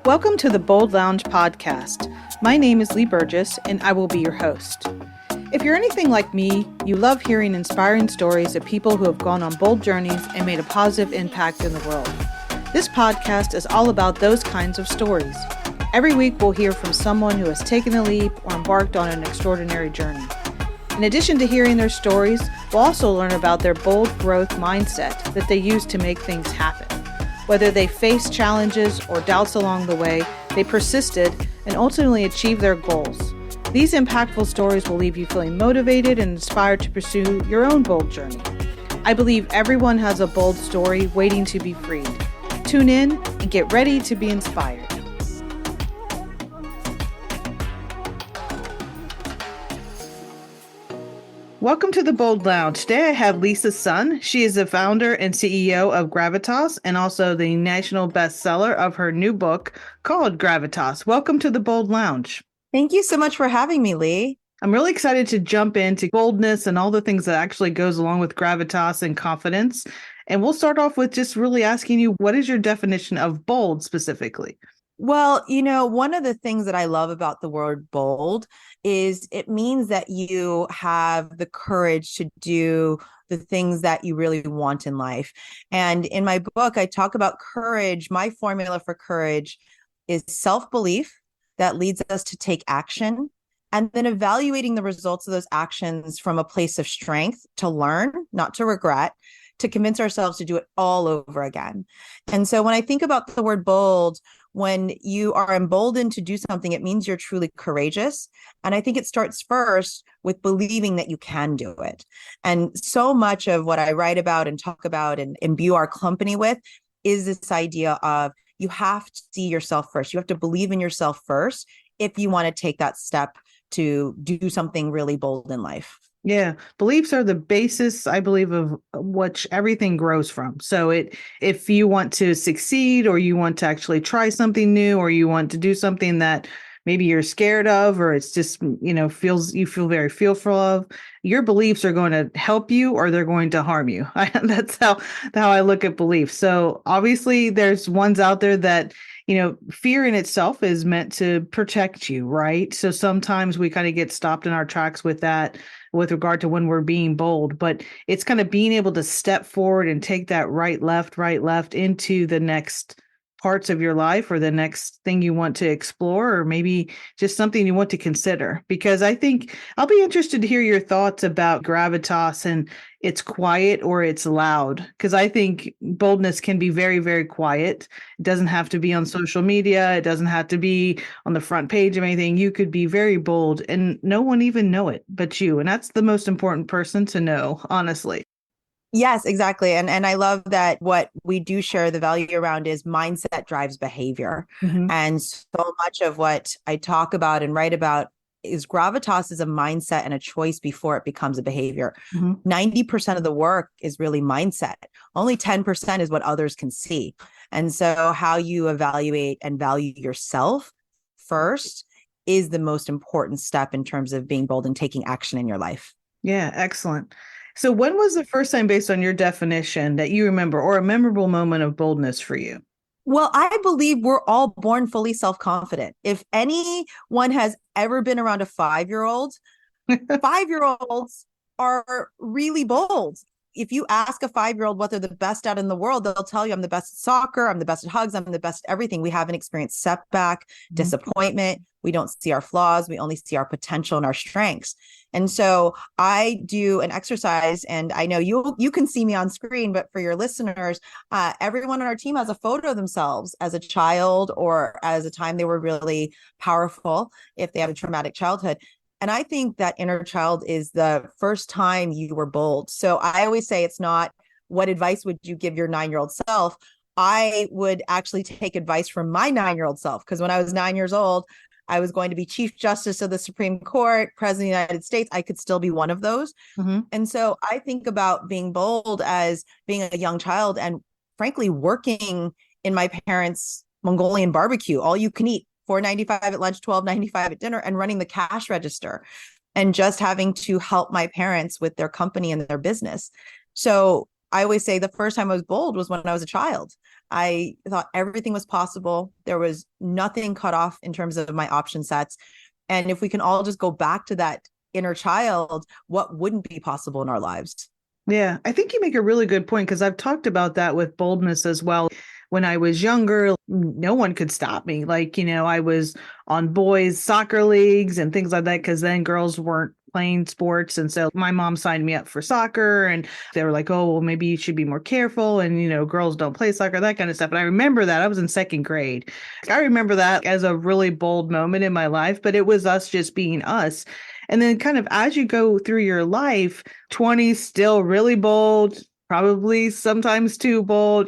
Welcome to the Bold Lounge podcast. My name is Lee Burgess, and I will be your host. If you're anything like me, you love hearing inspiring stories of people who have gone on bold journeys and made a positive impact in the world. This podcast is all about those kinds of stories. Every week, we'll hear from someone who has taken the leap or embarked on an extraordinary journey. In addition to hearing their stories, we'll also learn about their bold growth mindset that they use to make things happen. Whether they faced challenges or doubts along the way, they persisted and ultimately achieved their goals. These impactful stories will leave you feeling motivated and inspired to pursue your own bold journey. I believe everyone has a bold story waiting to be freed. Tune in and get ready to be inspired. Welcome to the Bold Lounge. Today I have Lisa Sun. She is the founder and CEO of Gravitas and also the national bestseller of her new book called Gravitas. Welcome to the Bold Lounge. Thank you so much for having me, Lee. I'm really excited to jump into boldness and all the things that actually goes along with gravitas and confidence. And we'll start off with just really asking you, what is your definition of bold specifically? Well, one of the things that I love about the word bold is it means that you have the courage to do the things that you really want in life. And in my book, I talk about courage. My formula for courage is self-belief that leads us to take action, and then evaluating the results of those actions from a place of strength to learn, not to regret, to convince ourselves to do it all over again. And so when I think about the word bold, when you are emboldened to do something, it means you're truly courageous. And I think it starts first with believing that you can do it. And so much of what I write about and talk about and imbue our company with is this idea of you have to see yourself first. You have to believe in yourself first if you want to take that step to do something really bold in life. Yeah, beliefs are the basis, I believe, of which everything grows from. So if you want to succeed, or you want to actually try something new, or you want to do something that maybe you're scared of, or it's just, you feel very fearful of, your beliefs are going to help you or they're going to harm you. That's how I look at beliefs. So obviously there's ones out there that, fear in itself is meant to protect you, right? So sometimes we kind of get stopped in our tracks with that, with regard to when we're being bold, but it's kind of being able to step forward and take that right, left into the next parts of your life, or the next thing you want to explore, or maybe just something you want to consider. Because I think I'll be interested to hear your thoughts about gravitas and it's quiet or it's loud. Because I think boldness can be very, very quiet. It doesn't have to be on social media. It doesn't have to be on the front page of anything. You could be very bold and no one even know it but you. And that's the most important person to know, honestly. Yes, exactly. And I love that what we do share the value around is mindset drives behavior. Mm-hmm. And so much of what I talk about and write about is gravitas is a mindset and a choice before it becomes a behavior. Mm-hmm. 90% of the work is really mindset. Only 10% is what others can see. And so how you evaluate and value yourself first is the most important step in terms of being bold and taking action in your life. Yeah, excellent. So when was the first time, based on your definition, that you remember, or a memorable moment of boldness for you? Well, I believe we're all born fully self-confident. If anyone has ever been around a 5-year-old, 5-year-olds are really bold. If you ask a 5-year-old what they're the best at in the world, they'll tell you, I'm the best at soccer, I'm the best at hugs, I'm the best at everything. We haven't experienced setback, disappointment. We don't see our flaws. We only see our potential and our strengths. And so I do an exercise, and I know you can see me on screen, but for your listeners, everyone on our team has a photo of themselves as a child or as a time they were really powerful if they have a traumatic childhood. And I think that inner child is the first time you were bold. So I always say it's not what advice would you give your 9-year-old self. I would actually take advice from my 9-year-old self, because when I was 9 years old, I was going to be Chief Justice of the Supreme Court, President of the United States. I could still be one of those. Mm-hmm. And so I think about being bold as being a young child and frankly, working in my parents' Mongolian barbecue, all you can eat, $4.95 at lunch, $12.95 at dinner, and running the cash register, and just having to help my parents with their company and their business. So I always say the first time I was bold was when I was a child. I thought everything was possible. There was nothing cut off in terms of my option sets. And if we can all just go back to that inner child, what wouldn't be possible in our lives? Yeah, I think you make a really good point because I've talked about that with boldness as well. When I was younger, no one could stop me. Like, I was on boys' soccer leagues and things like that because then girls weren't playing sports. And so my mom signed me up for soccer and they were like, oh, well, maybe you should be more careful. And, girls don't play soccer, that kind of stuff. And I remember that I was in second grade. I remember that as a really bold moment in my life, but it was us just being us. And then kind of as you go through your life, 20s still really bold, probably sometimes too bold,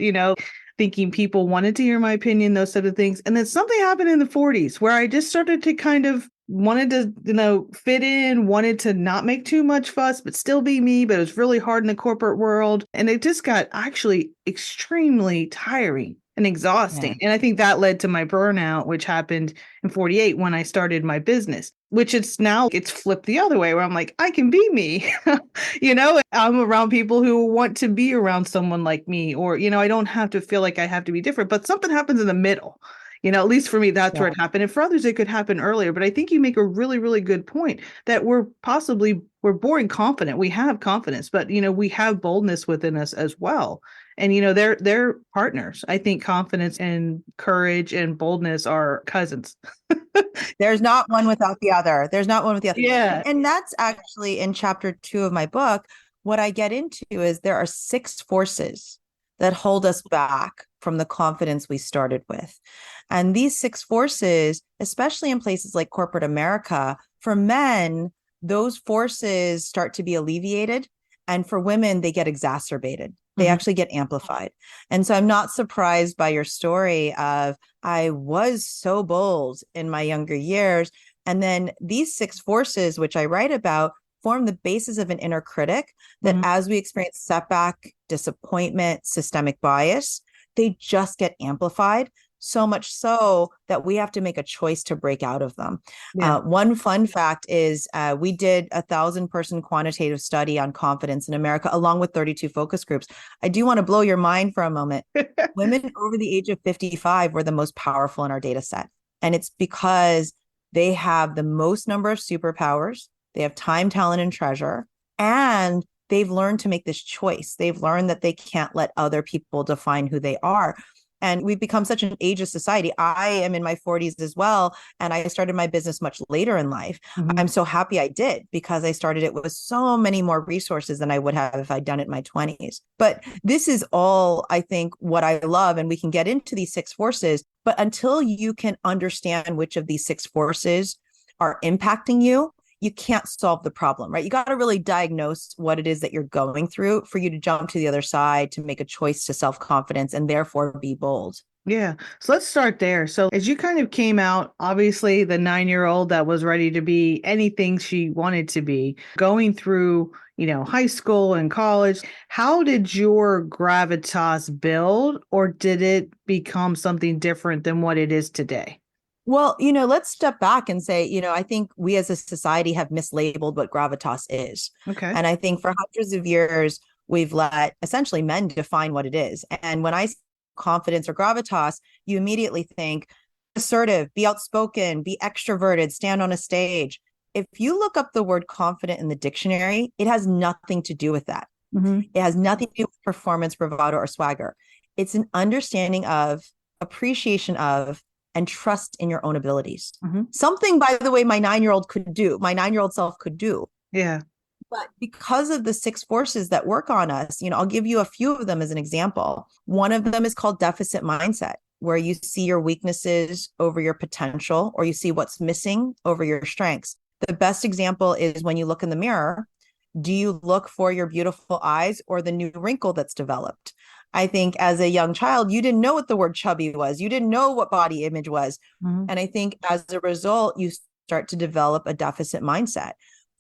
thinking people wanted to hear my opinion, those sort of things. And then something happened in the 40s where I just started to kind of wanted to, fit in, wanted to not make too much fuss, but still be me. But it was really hard in the corporate world. And it just got actually extremely tiring and exhausting. Yeah. And I think that led to my burnout, which happened in 48 when I started my business, which it's flipped the other way where I'm like, I can be me. I'm around people who want to be around someone like me, or, I don't have to feel like I have to be different, but something happens in the middle. At least for me, that's where Yeah. it happened. And for others, it could happen earlier. But I think you make a really, really good point that we're born confident. We have confidence, but we have boldness within us as well. And they're partners. I think confidence and courage and boldness are cousins. There's not one without the other. There's not one with the other. Yeah. And that's actually in chapter 2 of my book. What I get into is there are 6 forces that hold us back from the confidence we started with. And these 6 forces, especially in places like corporate America, for men, those forces start to be alleviated. And for women, they get exacerbated. They actually get amplified. And so I'm not surprised by your story of, I was so bold in my younger years. And then these 6 forces, which I write about, form the basis of an inner critic that as we experience setback, disappointment, systemic bias, they just get amplified. So much so that we have to make a choice to break out of them. Yeah. One fun fact is we did a 1,000-person quantitative study on confidence in America, along with 32 focus groups. I do want to blow your mind for a moment. Women over the age of 55 were the most powerful in our data set. And it's because they have the most number of superpowers. They have time, talent, and treasure. And they've learned to make this choice. They've learned that they can't let other people define who they are. And we've become such an ageist society. I am in my 40s as well. And I started my business much later in life. I'm so happy I did because I started it with so many more resources than I would have if I'd done it in my 20s. But this is all, I think, what I love. And we can get into these 6 forces. But until you can understand which of these 6 forces are impacting you, you can't solve the problem, right? You got to really diagnose what it is that you're going through for you to jump to the other side, to make a choice to self-confidence and therefore be bold. Yeah. So let's start there. So as you kind of came out, obviously the 9-year-old that was ready to be anything she wanted to be, going through, high school and college, how did your gravitas build, or did it become something different than what it is today? Well, let's step back and say, I think we as a society have mislabeled what gravitas is. Okay. And I think for hundreds of years, we've let essentially men define what it is. And when I say confidence or gravitas, you immediately think assertive, be outspoken, be extroverted, stand on a stage. If you look up the word confident in the dictionary, it has nothing to do with that. It has nothing to do with performance, bravado, or swagger. It's an understanding of, appreciation of, and trust in your own abilities. Something, by the way, my 9-year-old could do, my 9-year-old self could do. Yeah. But because of the 6 forces that work on us, I'll give you a few of them as an example. One of them is called deficit mindset, where you see your weaknesses over your potential, or you see what's missing over your strengths. The best example is when you look in the mirror, do you look for your beautiful eyes or the new wrinkle that's developed? I think as a young child, you didn't know what the word chubby was. You didn't know what body image was. And I think as a result, you start to develop a deficit mindset.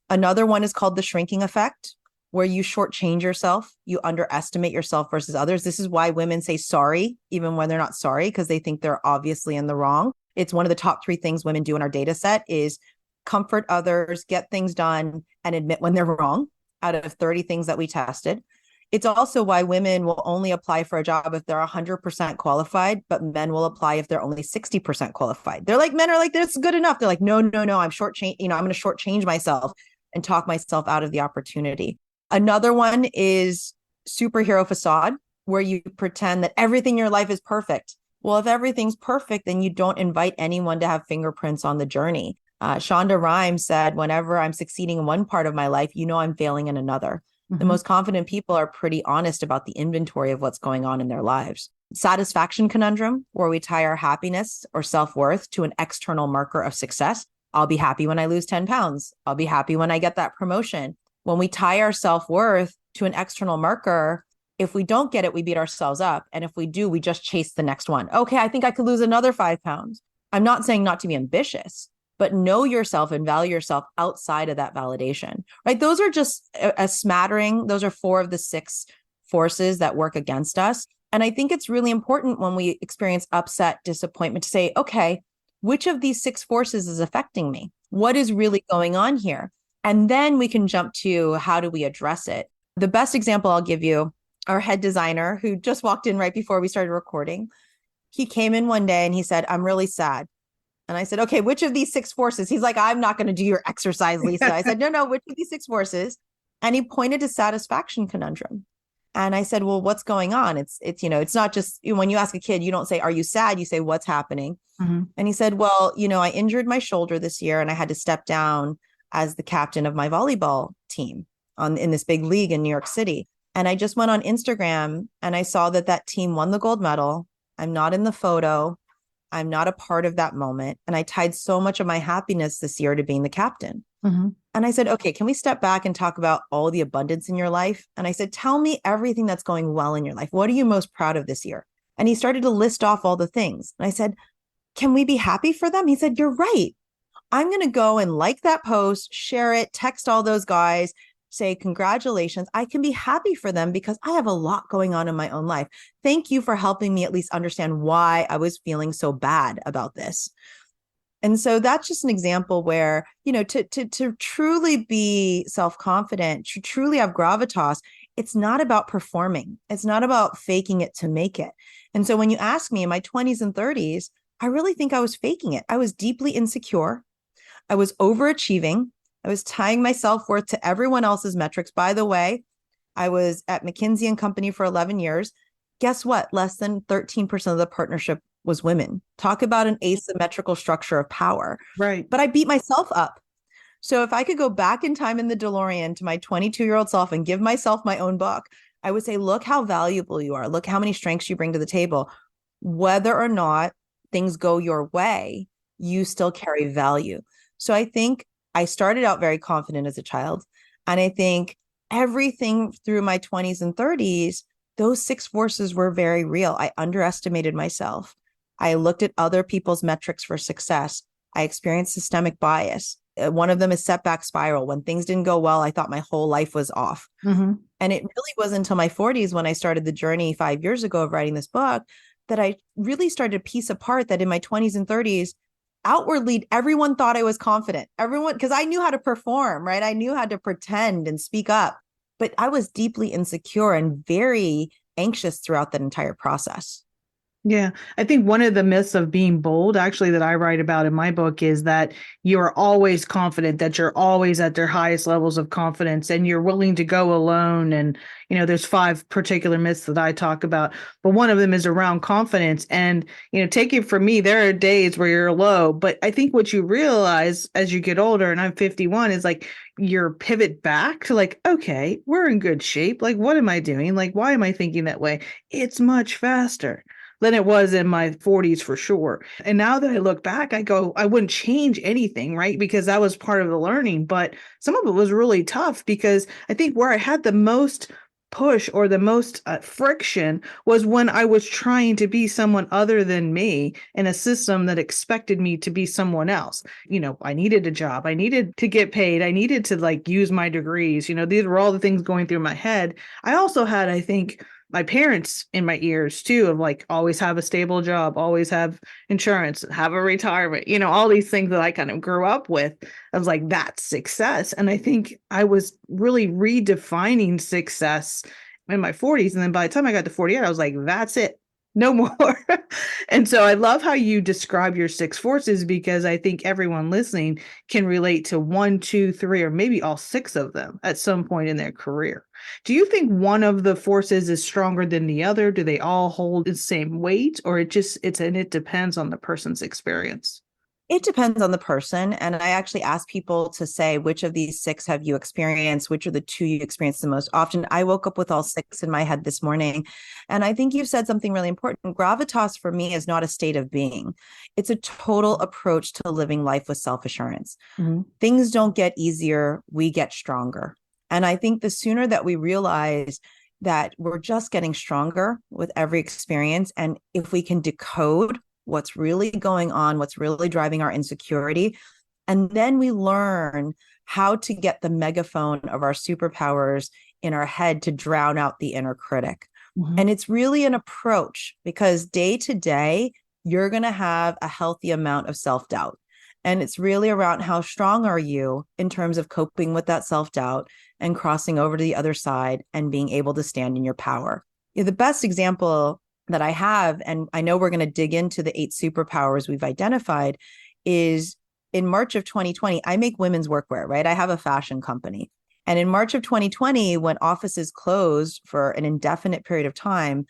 Another one is called the shrinking effect, where you shortchange yourself. You underestimate yourself versus others. This is why women say sorry, even when they're not sorry, because they think they're obviously in the wrong. It's one of the top 3 things women do in our data set is comfort others, get things done, and admit when they're wrong out of 30 things that we tested. It's also why women will only apply for a job if they're 100% qualified, but men will apply if they're only 60% qualified. They're like, men are like, this is good enough. They're like, no, no, no, I'm I'm going to shortchange myself and talk myself out of the opportunity. Another one is superhero facade, where you pretend that everything in your life is perfect. Well, if everything's perfect, then you don't invite anyone to have fingerprints on the journey. Shonda Rhimes said, whenever I'm succeeding in one part of my life, I'm failing in another. The most confident people are pretty honest about the inventory of what's going on in their lives. Satisfaction conundrum, where we tie our happiness or self-worth to an external marker of success. I'll be happy when I lose 10 pounds. I'll be happy when I get that promotion. When we tie our self-worth to an external marker, if we don't get it, we beat ourselves up. And if we do, we just chase the next one. Okay, I think I could lose another 5 pounds. I'm not saying not to be ambitious, but know yourself and value yourself outside of that validation, right? Those are just a smattering. Those are 4 of the 6 forces that work against us. And I think it's really important when we experience upset, disappointment, to say, okay, which of these 6 forces is affecting me? What is really going on here? And then we can jump to, how do we address it? The best example I'll give you, our head designer, who just walked in right before we started recording, he came in one day and he said, I'm really sad. And I said, okay, which of these 6 forces? He's like, I'm not going to do your exercise, Lisa. I said, no, which of these 6 forces? And he pointed to satisfaction conundrum. And I said, well, what's going on? It's not just, when you ask a kid, you don't say, are you sad? You say, what's happening? And he said, well, I injured my shoulder this year and I had to step down as the captain of my volleyball team in this big league in New York City. And I just went on Instagram and I saw that team won the gold medal. I'm not in the photo. I'm not a part of that moment. And I tied so much of my happiness this year to being the captain. And I said, okay, can we step back and talk about all the abundance in your life? And I said, tell me everything that's going well in your life. What are you most proud of this year? And he started to list off all the things. And I said, can we be happy for them? He said, you're right. I'm going to go and like that post, share it, text all those guys, say, congratulations. I can be happy for them because I have a lot going on in my own life. Thank you for helping me at least understand why I was feeling so bad about this. And so that's just an example where, to truly be self-confident, to truly have gravitas, it's not about performing. It's not about faking it to make it. And so when you ask me in my 20s and 30s, I really think I was faking it. I was deeply insecure. I was overachieving. I was tying my self-worth to everyone else's metrics. By the way, I was at McKinsey & Company for 11 years. Guess what? Less than 13% of the partnership was women. Talk about an asymmetrical structure of power. Right. But I beat myself up. So if I could go back in time in the DeLorean to my 22-year-old self and give myself my own book, I would say, look how valuable you are. Look how many strengths you bring to the table. Whether or not things go your way, you still carry value. So I think I started out very confident as a child. And I think everything through my 20s and 30s, those 6 forces were very real. I underestimated myself. I looked at other people's metrics for success. I experienced systemic bias. One of them is setback spiral. When things didn't go well, I thought my whole life was off. And it really wasn't until my 40s when I started the journey 5 years ago of writing this book that I really started to piece apart that in my 20s and 30s, outwardly, everyone thought I was confident. Everyone, because I knew how to perform, right? I knew how to pretend and speak up, but I was deeply insecure and very anxious throughout that entire process. Yeah. I think one of the myths of being bold, actually, that I write about in my book is that you're always confident, that you're always at their highest levels of confidence and you're willing to go alone. And, there's 5 particular myths that I talk about, but one of them is around confidence. And, take it from me, there are days where you're low, but I think what you realize as you get older, and I'm 51, is like your pivot back to like, okay, we're in good shape. Like, what am I doing? Like, why am I thinking that way? It's much faster than it was in my 40s for sure. And now that I look back, I go, I wouldn't change anything, right? Because that was part of the learning. But some of it was really tough because I think where I had the most push or the most friction was when I was trying to be someone other than me in a system that expected me to be someone else. I needed a job. I needed to get paid. I needed to use my degrees. These were all the things going through my head. I also had, I think, my parents in my ears too, of always have a stable job, always have insurance, have a retirement, all these things that I kind of grew up with. I was like, that's success. And I think I was really redefining success in my 40s. And then by the time I got to 48, I was like, that's it. No more. And so I love how you describe your six forces, because I think everyone listening can relate to one, two, three, or maybe all six of them at some point in their career. Do you think one of the forces is stronger than the other? Do they all hold the same weight, or it depends on the person's experience? It depends on the person. And I actually ask people to say, which of these six have you experienced? Which are the two you experienced the most often? I woke up with all six in my head this morning. And I think you've said something really important. Gravitas for me is not a state of being. It's a total approach to living life with self-assurance. Mm-hmm. Things don't get easier, we get stronger. And I think the sooner that we realize that we're just getting stronger with every experience, and if we can decode what's really going on, what's really driving our insecurity. And then we learn how to get the megaphone of our superpowers in our head to drown out the inner critic. Mm-hmm. And it's really an approach, because day to day, you're going to have a healthy amount of self-doubt. And it's really around how strong are you in terms of coping with that self-doubt and crossing over to the other side and being able to stand in your power. The best example that I have, and I know we're going to dig into the 8 superpowers we've identified, is in March of 2020, I make women's workwear, right? I have a fashion company. And in March of 2020, when offices closed for an indefinite period of time,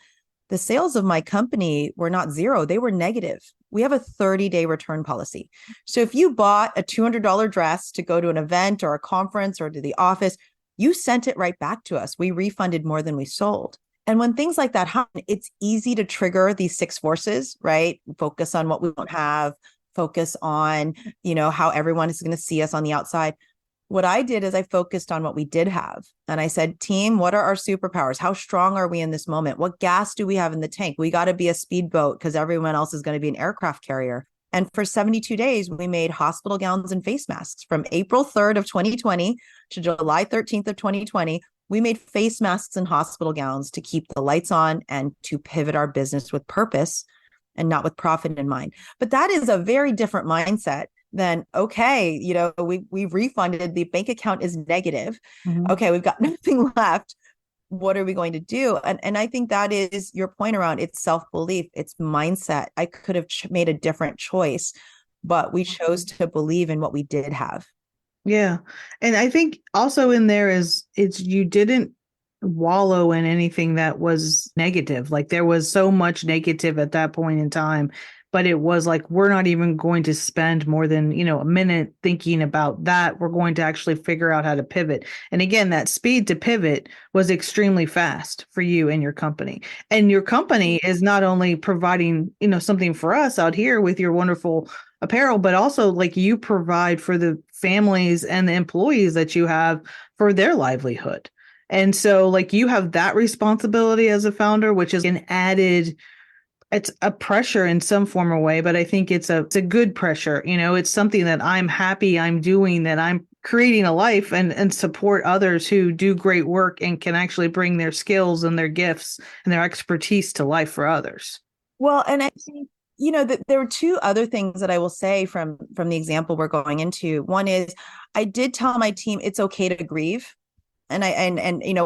the sales of my company were not zero, they were negative. We have a 30-day return policy. So if you bought a $200 dress to go to an event or a conference or to the office, you sent it right back to us. We refunded more than we sold. And when things like that happen, it's easy to trigger these 6 forces, right? Focus on what we don't have, focus on, how everyone is going to see us on the outside. What I did is I focused on what we did have. And I said, team, what are our superpowers? How strong are we in this moment? What gas do we have in the tank? We got to be a speedboat because everyone else is going to be an aircraft carrier. And for 72 days, we made hospital gowns and face masks. From April 3rd of 2020 to July 13th of 2020, we made face masks and hospital gowns to keep the lights on and to pivot our business with purpose and not with profit in mind. But that is a very different mindset than, okay, we've refunded, the bank account is negative. Mm-hmm. Okay, we've got nothing left. What are we going to do? And I think that is your point around it's self-belief, it's mindset. I could have made a different choice, but we chose to believe in what we did have. Yeah. And I think also in there you didn't wallow in anything that was negative. Like there was so much negative at that point in time, but it was like, we're not even going to spend more than, a minute thinking about that. We're going to actually figure out how to pivot. And again, that speed to pivot was extremely fast for you and your company. And your company is not only providing, something for us out here with your wonderful apparel, but also like you provide for the families and the employees that you have for their livelihood. And so like you have that responsibility as a founder, which is it's a pressure in some form or way, but I think it's a good pressure. It's something that I'm happy I'm doing, that I'm creating a life and support others who do great work and can actually bring their skills and their gifts and their expertise to life for others. Well, and I think that there are 2 other things that I will say from the example we're going into. One is I did tell my team it's okay to grieve. And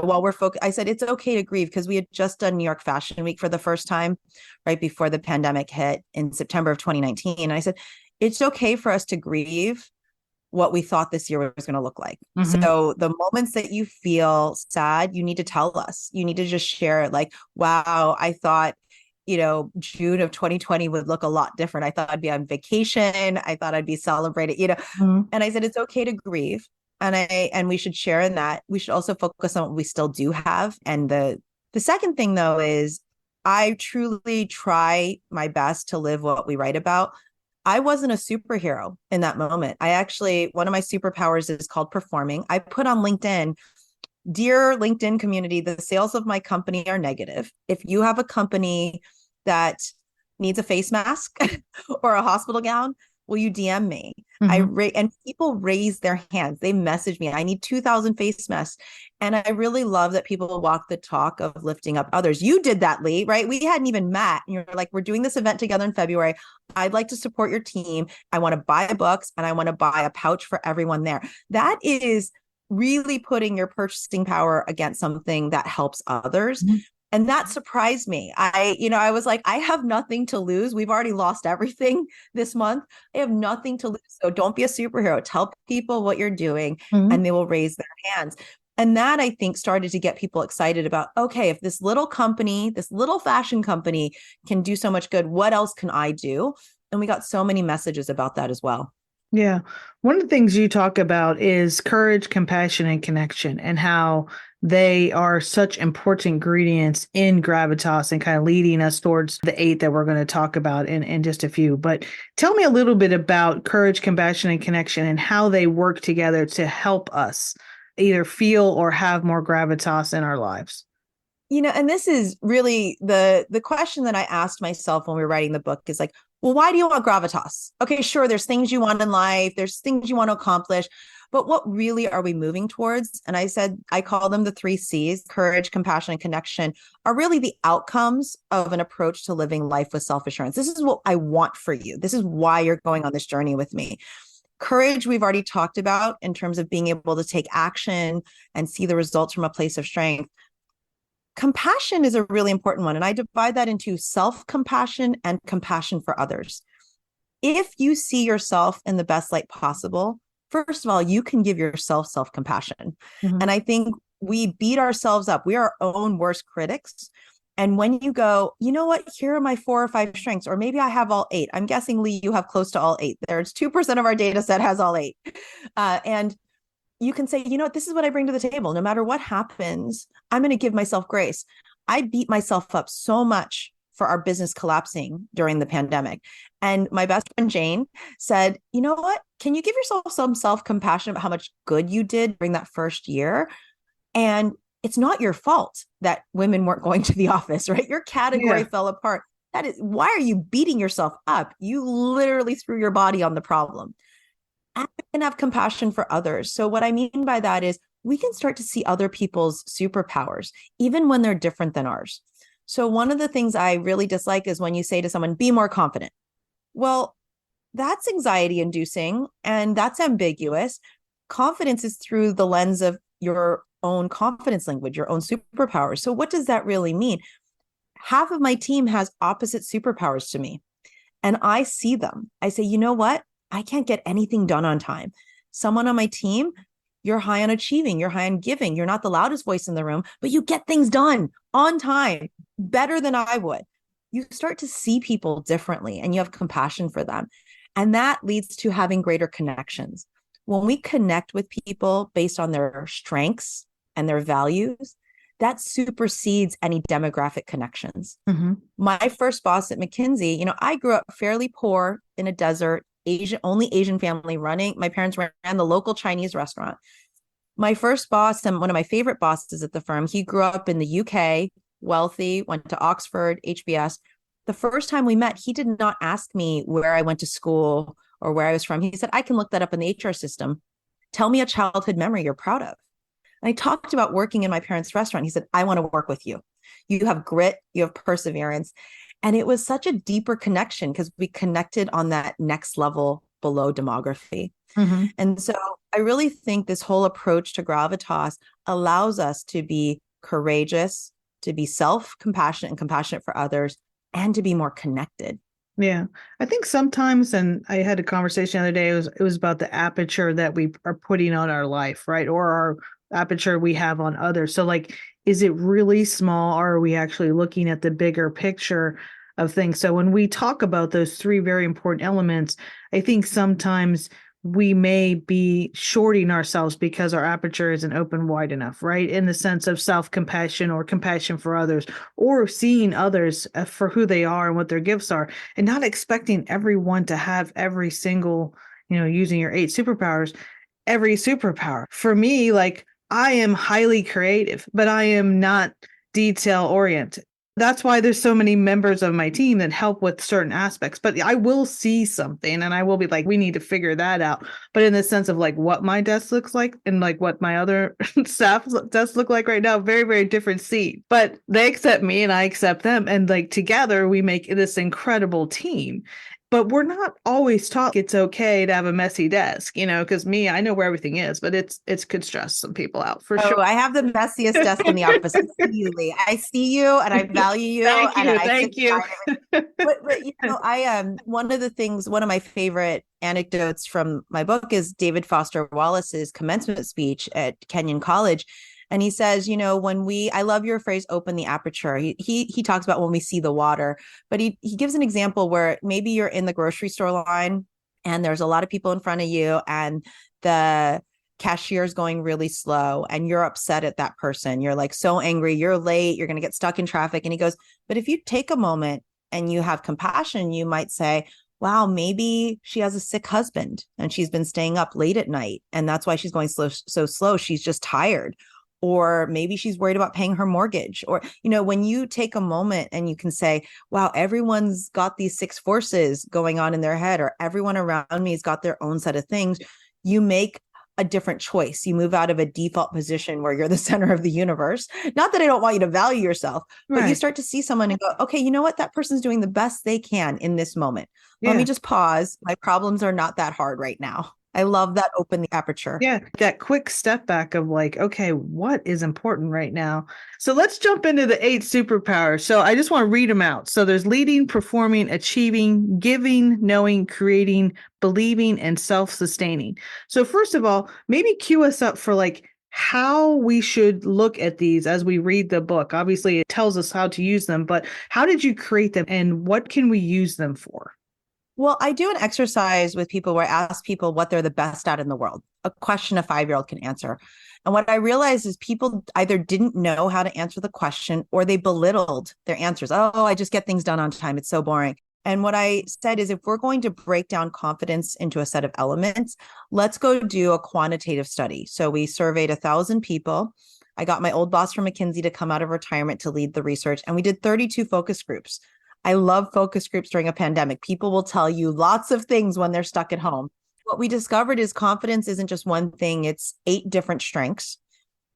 while we're focused, I said, it's okay to grieve, because we had just done New York Fashion Week for the first time right before the pandemic hit in September of 2019. And I said, it's okay for us to grieve what we thought this year was going to look like. Mm-hmm. So the moments that you feel sad, you need to tell us. You need to just share it, like, wow, I thought June of 2020 would look a lot different. I thought I'd be on vacation. I thought I'd be celebrated, Mm-hmm. And I said, it's okay to grieve. And we should share in that. We should also focus on what we still do have. And the second thing, though, is I truly try my best to live what we write about. I wasn't a superhero in that moment. One of my superpowers is called performing. I put on LinkedIn, dear LinkedIn community, the sales of my company are negative. If you have a company that needs a face mask or a hospital gown, will you DM me? Mm-hmm. And people raise their hands. They message me. I need 2,000 face masks. And I really love that people walk the talk of lifting up others. You did that, Lee, right? We hadn't even met. And you're like, we're doing this event together in February. I'd like to support your team. I want to buy books and I want to buy a pouch for everyone there. That is really putting your purchasing power against something that helps others. Mhm. And that surprised me. I was like, I have nothing to lose. We've already lost everything this month. I have nothing to lose. So don't be a superhero. Tell people what you're doing Mhm. and they will raise their hands. And that, I think, started to get people excited about, okay, if this little company, this little fashion company can do so much good, what else can I do? And we got so many messages about that as well. Yeah. One of the things you talk about is courage, compassion, and connection, and how they are such important ingredients in Gravitas and kind of leading us towards the eight that we're going to talk about in just a few. But tell me a little bit about courage, compassion, and connection and how they work together to help us either feel or have more Gravitas in our lives. And this is really the question that I asked myself when we were writing the book is like, well, why do you want gravitas? Okay, sure, there's things you want in life, there's things you want to accomplish, but what really are we moving towards? And I said, I call them the 3 C's: courage, compassion, and connection, are really the outcomes of an approach to living life with self-assurance. This is what I want for you. This is why you're going on this journey with me. Courage, we've already talked about in terms of being able to take action and see the results from a place of strength. Compassion is a really important one. And I divide that into self-compassion and compassion for others. If you see yourself in the best light possible, first of all, you can give yourself self-compassion. Mhm. And I think we beat ourselves up. We are our own worst critics. And when you go, you know what, here are my 4 or 5 strengths, or maybe I have all 8. I'm guessing, Lee, you have close to all 8. There's 2% of our data set has all 8. And you can say, you know what, this is what I bring to the table. No matter what happens, I'm going to give myself grace. I beat myself up so much for our business collapsing during the pandemic. And my best friend Jane said, you know what, can you give yourself some self-compassion about how much good you did during that first year? And it's not your fault that women weren't going to the office, right? Your category Yeah. fell apart. That is, why are you beating yourself up? You literally threw your body on the problem. And have compassion for others. So what I mean by that is we can start to see other people's superpowers, even when they're different than ours. So one of the things I really dislike is when you say to someone, be more confident. Well, that's anxiety inducing and that's ambiguous. Confidence is through the lens of your own confidence language, your own superpowers. So what does that really mean? Half of my team has opposite superpowers to me, and I see them. I say, you know what? I can't get anything done on time. Someone on my team, you're high on achieving, you're high on giving, you're not the loudest voice in the room, but you get things done on time better than I would. You start to see people differently and you have compassion for them. And that leads to having greater connections. When we connect with people based on their strengths and their values, that supersedes any demographic connections. Mhm. My first boss at McKinsey, I grew up fairly poor in a desert, only Asian family running. My parents ran the local Chinese restaurant. My first boss and one of my favorite bosses at the firm, he grew up in the UK, wealthy, went to Oxford, HBS. The first time we met, he did not ask me where I went to school or where I was from. He said, I can look that up in the HR system. Tell me a childhood memory you're proud of. And I talked about working in my parents' restaurant. He said, I want to work with you. You have grit, you have perseverance. And it was such a deeper connection because we connected on that next level below demography. Mhm. And so I really think this whole approach to gravitas allows us to be courageous, to be self-compassionate and compassionate for others, and to be more connected. Yeah. I think sometimes, and I had a conversation the other day, it was about the aperture that we are putting on our life, right? Or our aperture we have on others. So like, is it really small or are we actually looking at the bigger picture of things? So when we talk about those 3 very important elements, I think sometimes we may be shorting ourselves because our aperture isn't open wide enough, right? In the sense of self-compassion or compassion for others, or seeing others for who they are and what their gifts are, and not expecting everyone to have every single, using your 8 superpowers, every superpower. For me, like I am highly creative, but I am not detail oriented. That's why there's so many members of my team that help with certain aspects. But I will see something and I will be like, we need to figure that out. But in the sense of like what my desk looks like and like what my other staff desks look like right now, very, very different scene. But they accept me and I accept them. And like together we make this incredible team. but we're not always taught it's okay to have a messy desk, because I know where everything is, but it's could stress some people out for sure. Oh, I have the messiest desk in the office. I see you, Lee. I see you and I value you. Thank And you. I sit Thank you. beside it. But I one of my favorite anecdotes from my book is David Foster Wallace's commencement speech at Kenyon College. And he says, I love your phrase, open the aperture. He talks about when we see the water, but he gives an example where maybe you're in the grocery store line and there's a lot of people in front of you and the cashier is going really slow and you're upset at that person. You're like so angry, you're late, you're going to get stuck in traffic. And he goes, but if you take a moment and you have compassion, you might say, wow, maybe she has a sick husband and she's been staying up late at night. And that's why she's going so slow. She's just tired. Or maybe she's worried about paying her mortgage. Or, when you take a moment and you can say, wow, everyone's got these six forces going on in their head, or everyone around me has got their own set of things, you make a different choice. You move out of a default position where you're the center of the universe. Not that I don't want you to value yourself, but you start to see someone and go, okay, you know what? That person's doing the best they can in this moment. Yeah. Let me just pause. My problems are not that hard right now. I love that open the aperture. Yeah, that quick step back of like, okay, what is important right now? So let's jump into the 8 superpowers. So I just want to read them out. So there's leading, performing, achieving, giving, knowing, creating, believing, and self-sustaining. So first of all, maybe cue us up for like how we should look at these as we read the book. Obviously, it tells us how to use them, but how did you create them and what can we use them for? Well, I do an exercise with people where I ask people what they're the best at in the world, a question a 5-year-old can answer. And what I realized is people either didn't know how to answer the question or they belittled their answers. Oh, I just get things done on time. It's so boring. And what I said is if we're going to break down confidence into a set of elements, let's go do a quantitative study. So we surveyed 1,000 people. I got my old boss from McKinsey to come out of retirement to lead the research. And we did 32 focus groups. I love focus groups during a pandemic. People will tell you lots of things when they're stuck at home. What we discovered is confidence isn't just one thing. It's 8 different strengths.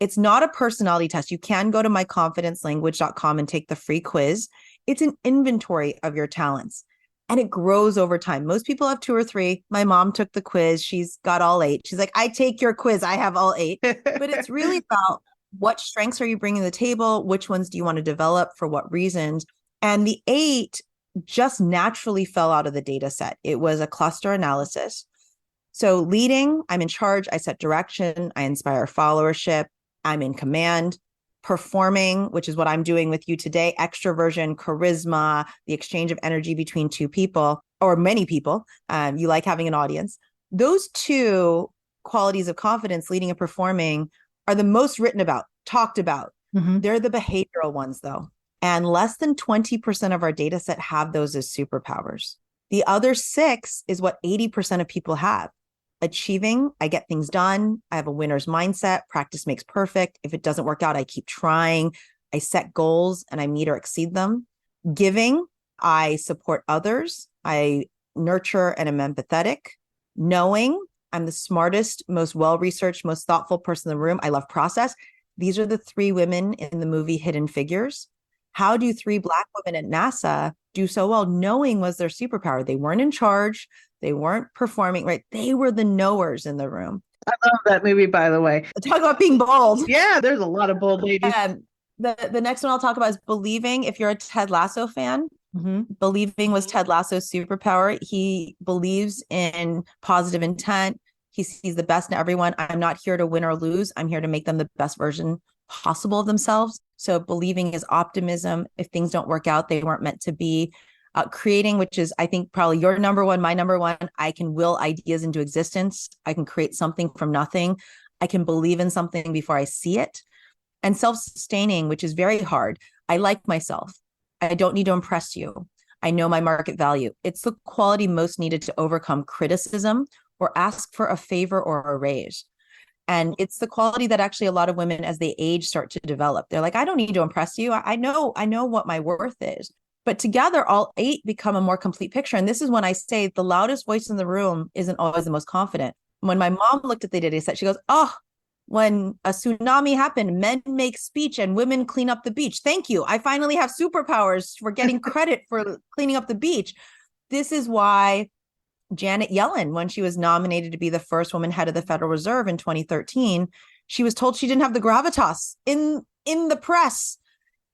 It's not a personality test. You can go to myconfidencelanguage.com and take the free quiz. It's an inventory of your talents and it grows over time. Most people have 2 or 3. My mom took the quiz. She's got all 8. She's like, I take your quiz. I have all 8. But it's really about what strengths are you bringing to the table? Which ones do you want to develop for what reasons? And the 8 just naturally fell out of the data set. It was a cluster analysis. So leading, I'm in charge. I set direction. I inspire followership. I'm in command. Performing, which is what I'm doing with you today, extroversion, charisma, the exchange of energy between 2 people or many people. You like having an audience. Those 2 qualities of confidence, leading and performing, are the most written about, talked about. Mm-hmm. They're the behavioral ones, though. And less than 20% of our data set have those as superpowers. The other 6 is what 80% of people have. Achieving, I get things done. I have a winner's mindset. Practice makes perfect. If it doesn't work out, I keep trying. I set goals and I meet or exceed them. Giving, I support others. I nurture and am empathetic. Knowing, I'm the smartest, most well-researched, most thoughtful person in the room. I love process. These are the 3 women in the movie Hidden Figures. How do 3 Black women at NASA do so well? Knowing was their superpower. They weren't in charge. They weren't performing, right? They were the knowers in the room. I love that movie, by the way. Talk about being bold. Yeah, there's a lot of bold ladies. The next one I'll talk about is believing. If you're a Ted Lasso fan, believing was Ted Lasso's superpower. He believes in positive intent. He sees the best in everyone. I'm not here to win or lose. I'm here to make them the best version possible of themselves. So believing is optimism. If things don't work out, they weren't meant to be. Creating, which is, I think, probably your number one, my number one. I can will ideas into existence. I can create something from nothing. I can believe in something before I see it. And self-sustaining, which is very hard. I like myself. I don't need to impress you. I know my market value. It's the quality most needed to overcome criticism or ask for a favor or a raise. And it's the quality that actually a lot of women as they age start to develop. They're like, I don't need to impress you. I know what my worth is. But together, all 8 become a more complete picture. And this is when I say the loudest voice in the room isn't always the most confident. When my mom looked at the data set, she goes, oh, when a tsunami happened, men make speech and women clean up the beach. Thank you. I finally have superpowers for getting credit for cleaning up the beach. This is why Janet Yellen, when she was nominated to be the first woman head of the Federal Reserve in 2013, she was told she didn't have the gravitas in the press.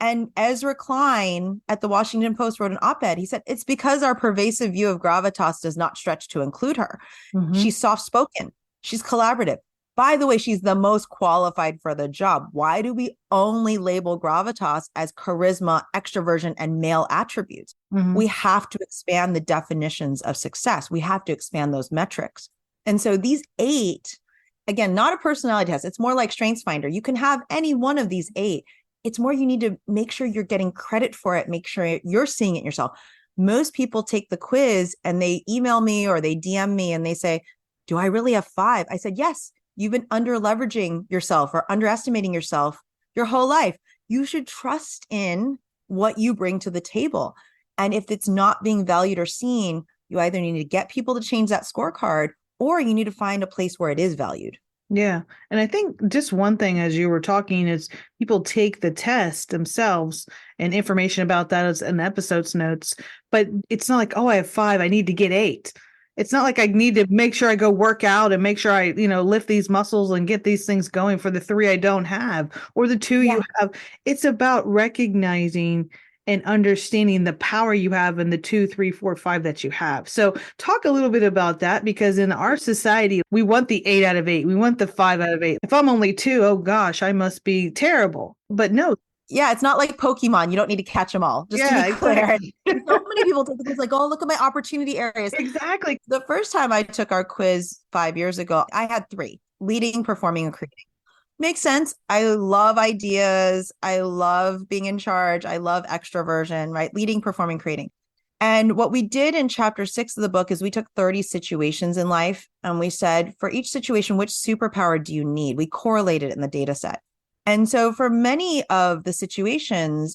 And Ezra Klein at the Washington Post wrote an op-ed. He said, it's because our pervasive view of gravitas does not stretch to include her. Mm-hmm. She's soft-spoken. She's collaborative. By the way, she's the most qualified for the job. Why do we only label gravitas as charisma, extroversion, and male attributes? Mm-hmm. We have to expand the definitions of success. We have to expand those metrics. And so these 8, again, not a personality test. It's more like StrengthsFinder. You can have any one of these 8. It's more you need to make sure you're getting credit for it. Make sure you're seeing it yourself. Most people take the quiz and they email me or they DM me and they say, do I really have 5? I said, yes. You've been under leveraging yourself or underestimating yourself your whole life. You should trust in what you bring to the table. And if it's not being valued or seen, you either need to get people to change that scorecard or you need to find a place where it is valued. Yeah. And I think just one thing as you were talking is people take the test themselves and information about that is in episodes notes, but it's not like, oh, I have 5, I need to get 8. It's not like I need to make sure I go work out and make sure I, lift these muscles and get these things going for the 3 I don't have or the 2 you have. It's about recognizing and understanding the power you have in the 2, 3, 4, 5 that you have. So talk a little bit about that, because in our society, we want the 8 out of 8. We want the 5 out of 8. If I'm only 2, oh gosh, I must be terrible. But no. Yeah, it's not like Pokemon. You don't need to catch them all. Just to be clear. Exactly. So many people take the quiz like, oh, look at my opportunity areas. Exactly. The first time I took our quiz 5 years ago, I had 3: leading, performing, and creating. Makes sense. I love ideas. I love being in charge. I love extroversion, right? Leading, performing, creating. And what we did in chapter 6 of the book is we took 30 situations in life and we said, for each situation, which superpower do you need? We correlated it in the data set. And so for many of the situations,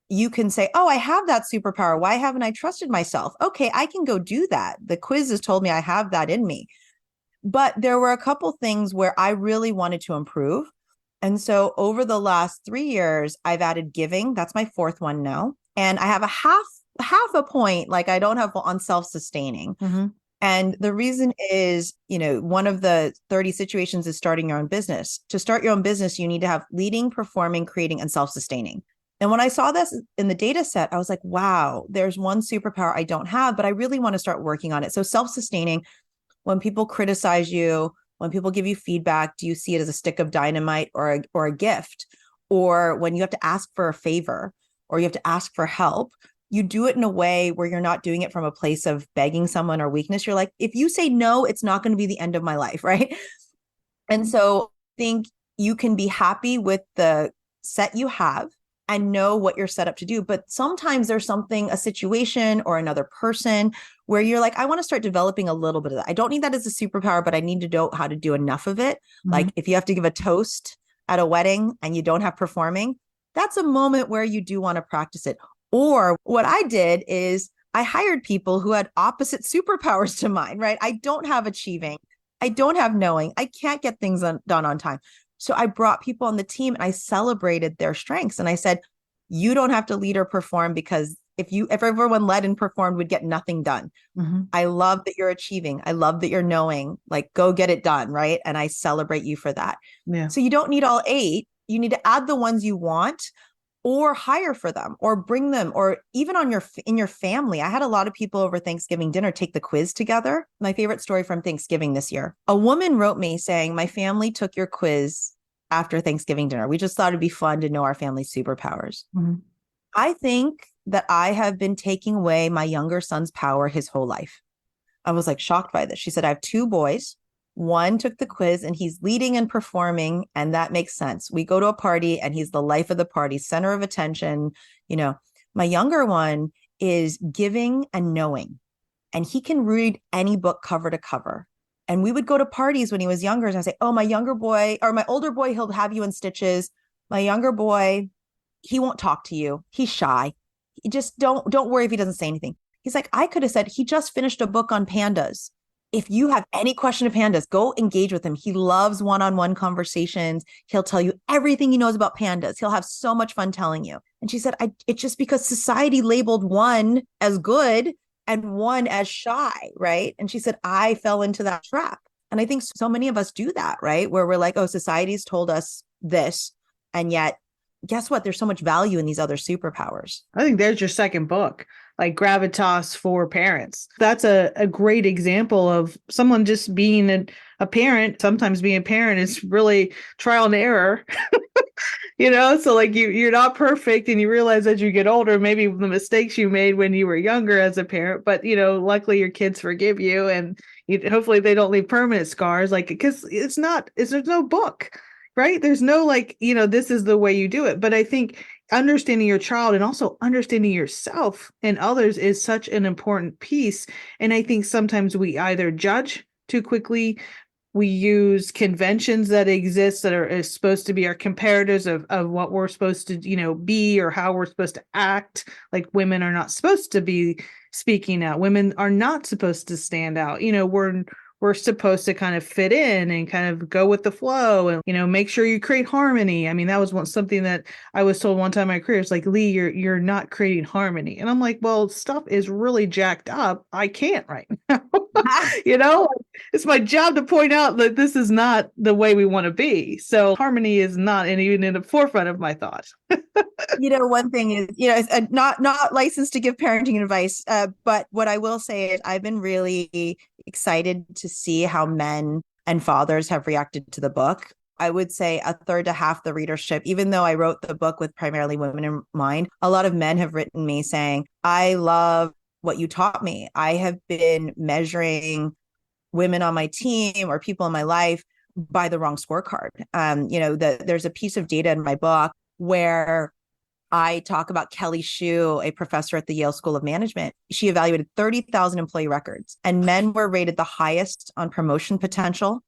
you can say, oh, I have that superpower. Why haven't I trusted myself? Okay, I can go do that. The quiz has told me I have that in me. But there were a couple things where I really wanted to improve. And so over the last 3 years, I've added giving. That's my 4th one now. And I have a half a point, like I don't have on self-sustaining. Mm-hmm. And the reason is, one of the 30 situations is starting your own business. To start your own business, you need to have leading, performing, creating, and self-sustaining. And when I saw this in the data set, I was like, wow, there's one superpower I don't have, but I really want to start working on it. So self-sustaining, when people criticize you, when people give you feedback, do you see it as a stick of dynamite or a gift? Or when you have to ask for a favor or you have to ask for help, you do it in a way where you're not doing it from a place of begging someone or weakness. You're like, if you say no, it's not going to be the end of my life, right? And so I think you can be happy with the set you have and know what you're set up to do. But sometimes there's a situation or another person where you're like, I want to start developing a little bit of that. I don't need that as a superpower, but I need to know how to do enough of it. Mm-hmm. Like if you have to give a toast at a wedding and you don't have performing, that's a moment where you do want to practice it. Or what I did is I hired people who had opposite superpowers to mine, right? I don't have achieving. I don't have knowing. I can't get things done on time. So I brought people on the team and I celebrated their strengths. And I said, you don't have to lead or perform, because if everyone led and performed, we'd get nothing done. Mm-hmm. I love that you're achieving. I love that you're knowing, like, go get it done, right? And I celebrate you for that. Yeah. So you don't need all 8. You need to add the ones you want, or hire for them, or bring them, or even in your family. I had a lot of people over Thanksgiving dinner take the quiz together. My favorite story from Thanksgiving this year, a woman wrote me saying, my family took your quiz after Thanksgiving dinner. We just thought it'd be fun to know our family's superpowers. Mm-hmm. I think that I have been taking away my younger son's power his whole life. I was like shocked by this. She said, I have 2 boys. One took the quiz and he's leading and performing, and that makes sense. We go to a party and he's the life of the party, center of attention. My younger one is giving and knowing, and he can read any book cover to cover. And we would go to parties when he was younger, and I say, oh, my younger boy or my older boy, he'll have you in stitches. My younger boy, he won't talk to you. He's shy. Just don't worry if he doesn't say anything. He's like, I could have said, he just finished a book on pandas. If you have any question of pandas, go engage with him. He loves one-on-one conversations. He'll tell you everything he knows about pandas. He'll have so much fun telling you. And she said, it's just because society labeled one as good and one as shy, right? And she said, I fell into that trap. And I think so many of us do that, right? Where we're like, oh, society's told us this. And yet, guess what? There's so much value in these other superpowers. I think there's your second book, like Gravitas for Parents. That's a great example of someone just being a parent. Sometimes being a parent is really trial and error. So like you're not perfect, and you realize as you get older, maybe the mistakes you made when you were younger as a parent, but luckily your kids forgive you, and hopefully they don't leave permanent scars, like, because there's no book, right? There's no like, this is the way you do it. But I think understanding your child and also understanding yourself and others is such an important piece. And I think sometimes we either judge too quickly, we use conventions that exist that is supposed to be our comparators of what we're supposed to, be, or how we're supposed to act. Like, women are not supposed to be speaking out. Women are not supposed to stand out. We're supposed to kind of fit in and kind of go with the flow and, make sure you create harmony. I mean, that was something that I was told one time in my career. It's like, Lee, you're not creating harmony. And I'm like, well, stuff is really jacked up. I can't right now. It's my job to point out that this is not the way we want to be. So harmony is not even in the forefront of my thoughts. One thing is, it's not licensed to give parenting advice, but what I will say is I've been really excited to see how men and fathers have reacted to the book. I would say a third to half the readership, even though I wrote the book with primarily women in mind, a lot of men have written me saying, I love what you taught me. I have been measuring women on my team or people in my life by the wrong scorecard. There's a piece of data in my book where I talk about Kelly Shue, a professor at the Yale School of Management. She evaluated 30,000 employee records, and men were rated the highest on promotion potential,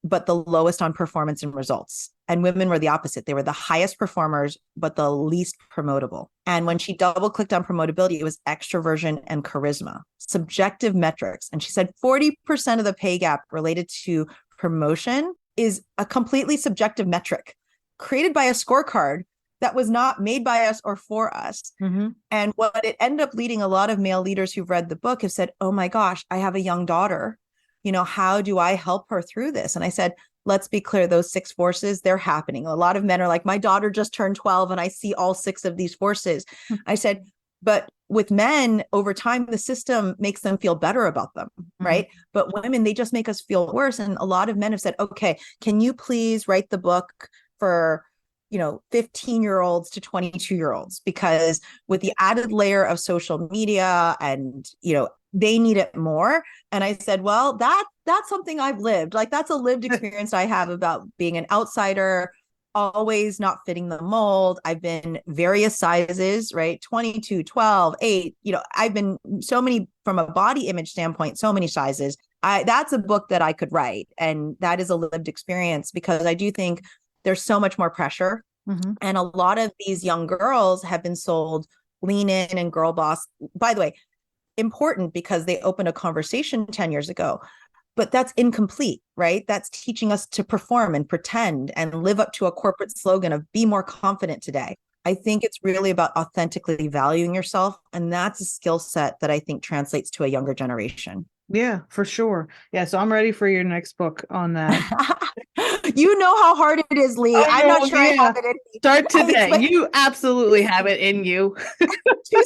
but the lowest on performance and results. And women were the opposite. They were the highest performers, but the least promotable. And when she double clicked on promotability, it was extroversion and charisma, subjective metrics. And she said 40% of the pay gap related to promotion is a completely subjective metric created by a scorecard that was not made by us or for us. Mm-hmm. And what it ended up leading a lot of male leaders who've read the book have said, oh my gosh, I have a young daughter. How do I help her through this? And I said, let's be clear, those 6 forces, they're happening. A lot of men are like, my daughter just turned 12 and I see all 6 of these forces. I said, but with men, over time, the system makes them feel better about them, right? Mm-hmm. But women, they just make us feel worse. And a lot of men have said, okay, can you please write the book for 15-year-olds to 22-year-olds, because with the added layer of social media and, they need it more. And I said, well, that's something I've lived. Like, that's a lived experience I have about being an outsider, always not fitting the mold. I've been various sizes, right? 22, 12, 8, I've been so many, from a body image standpoint, so many sizes. That's a book that I could write. And that is a lived experience, because I do think there's so much more pressure. Mm-hmm. And a lot of these young girls have been sold lean in and girl boss. By the way, important, because they opened a conversation 10 years ago, but that's incomplete, right? That's teaching us to perform and pretend and live up to a corporate slogan of be more confident today. I think it's really about authentically valuing yourself. And that's a skill set that I think translates to a younger generation. Yeah, for sure. Yeah. So I'm ready for your next book on that. You know how hard it is, Lee. I'm not sure I have it in me. Start today. You absolutely have it in you. Too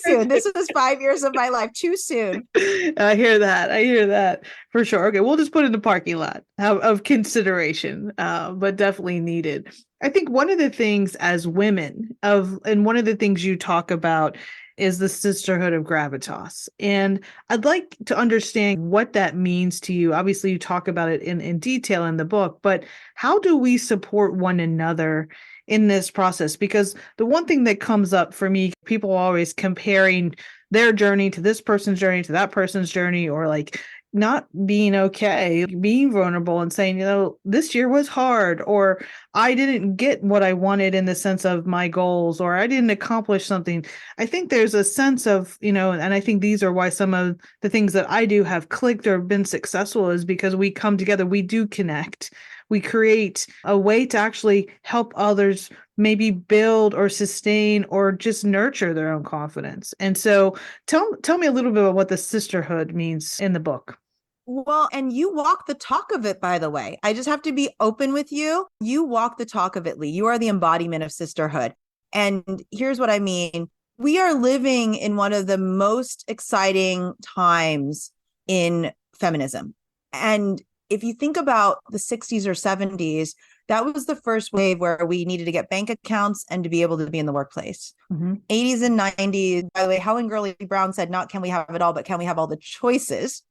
soon. This was 5 years of my life. Too soon. I hear that for sure. Okay, we'll just put it in the parking lot of consideration, but definitely needed. I think one of the things as women and one of the things you talk about is the sisterhood of gravitas. And I'd like to understand what that means to you. Obviously, you talk about it in detail in the book, but how do we support one another in this process? Because the one thing that comes up for me, people are always comparing their journey to this person's journey, to that person's journey, or like not being okay, being vulnerable and saying, this year was hard, or I didn't get what I wanted in the sense of my goals, or I didn't accomplish something. I think there's a sense of, and I think these are why some of the things that I do have clicked or been successful, is because we come together, we do connect. We create a way to actually help others maybe build or sustain or just nurture their own confidence. And so tell me a little bit about what the sisterhood means in the book. Well, and you walk the talk of it, by the way. I just have to be open with you. You walk the talk of it, Lee. You are the embodiment of sisterhood. And here's what I mean. We are living in one of the most exciting times in feminism. And if you think about the 60s or 70s, that was the first wave where we needed to get bank accounts and to be able to be in the workplace. 80s and 90s, by the way, Helen Gurley Brown said, not can we have it all, but can we have all the choices?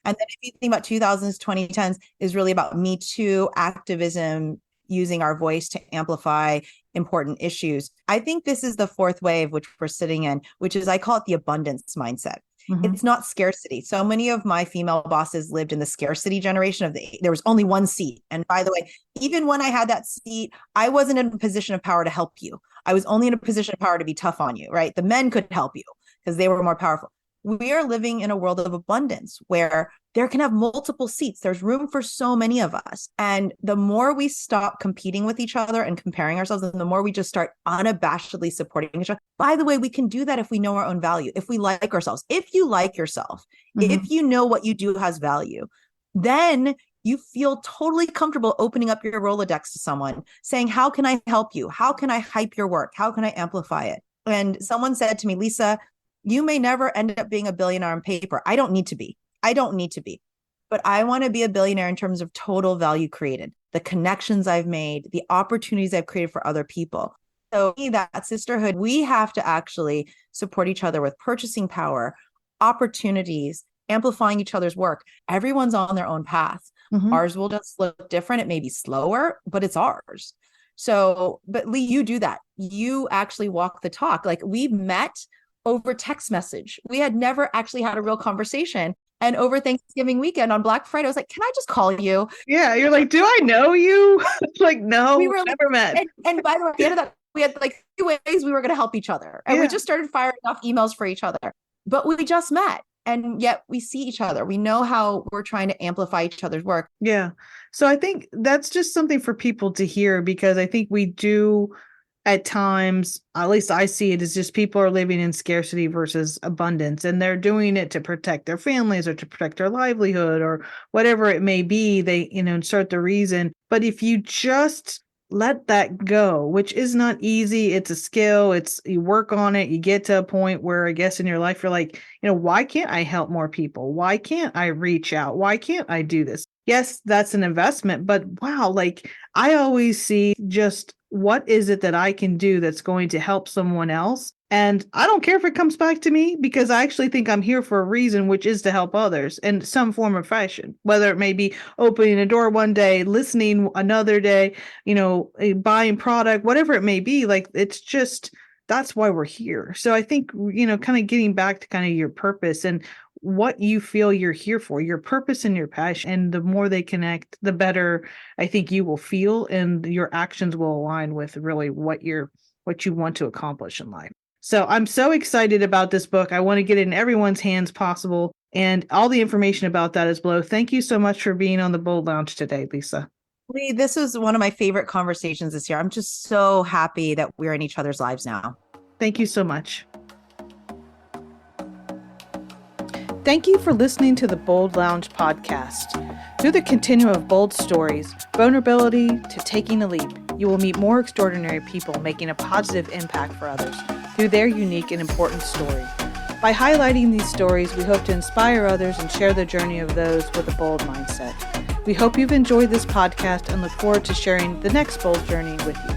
And then if you think about 2000s, 2010s is really about Me Too activism, using our voice to amplify important issues. I think this is the fourth wave, which we're sitting in, which is, I call it the abundance mindset. It's not scarcity. So many of my female bosses lived in the scarcity generation of there was only one seat. And by the way, even when I had that seat, I wasn't in a position of power to help you. I was only in a position of power to be tough on you, right? The men could help you because they were more powerful. We are living in a world of abundance where there can have multiple seats. There's room for so many of us. And the more we stop competing with each other and comparing ourselves, and the more we just start unabashedly supporting each other. By the way, we can do that if we know our own value, if we like ourselves. If you like yourself, if you know what you do has value, then you feel totally comfortable opening up your Rolodex to someone, saying, how can I help you? How can I hype your work? How can I amplify it? And someone said to me, Lisa, you may never end up being a billionaire on paper. I don't need to be. But I want to be a billionaire in terms of total value created, the connections I've made, the opportunities I've created for other people. So that sisterhood, we have to actually support each other with purchasing power, opportunities, amplifying each other's work. Everyone's on their own path. Ours will just look different. It may be slower, but it's ours. So, but Lee, you do that. You actually walk the talk. Like, we met over text message. We had never actually had a real conversation. And over Thanksgiving weekend on Black Friday, I was like, can I just call you? Yeah. You're like, do I know you? Like, no, we were never met. And by the way, at the end of that, we had like 2 ways we were going to help each other. And we just started firing off emails for each other. But we just met. And yet we see each other. We know how we're trying to amplify each other's work. Yeah. So I think that's just something for people to hear, because I think we do at times, at least I see it as just people are living in scarcity versus abundance, and they're doing it to protect their families or to protect their livelihood or whatever it may be. They, insert the reason. But if you just let that go, which is not easy, it's a skill, you work on it, you get to a point where I guess in your life, you're like, why can't I help more people? Why can't I reach out? Why can't I do this? Yes, that's an investment, but wow, like I always see just what is it that I can do that's going to help someone else? And I don't care if it comes back to me, because I actually think I'm here for a reason, which is to help others in some form or fashion, whether it may be opening a door one day, listening another day, buying product, whatever it may be. Like, it's just, that's why we're here. So I think, kind of getting back to kind of your purpose and what you feel you're here for, your purpose and your passion. And the more they connect, the better I think you will feel, and your actions will align with really what you want to accomplish in life. So I'm so excited about this book. I want to get it in everyone's hands possible. And all the information about that is below. Thank you so much for being on the Bold Lounge today, Lisa. Lee, this was one of my favorite conversations this year. I'm just so happy that we're in each other's lives now. Thank you so much. Thank you for listening to the Bold Lounge podcast. Through the continuum of bold stories, vulnerability to taking a leap, you will meet more extraordinary people making a positive impact for others through their unique and important story. By highlighting these stories, we hope to inspire others and share the journey of those with a bold mindset. We hope you've enjoyed this podcast and look forward to sharing the next bold journey with you.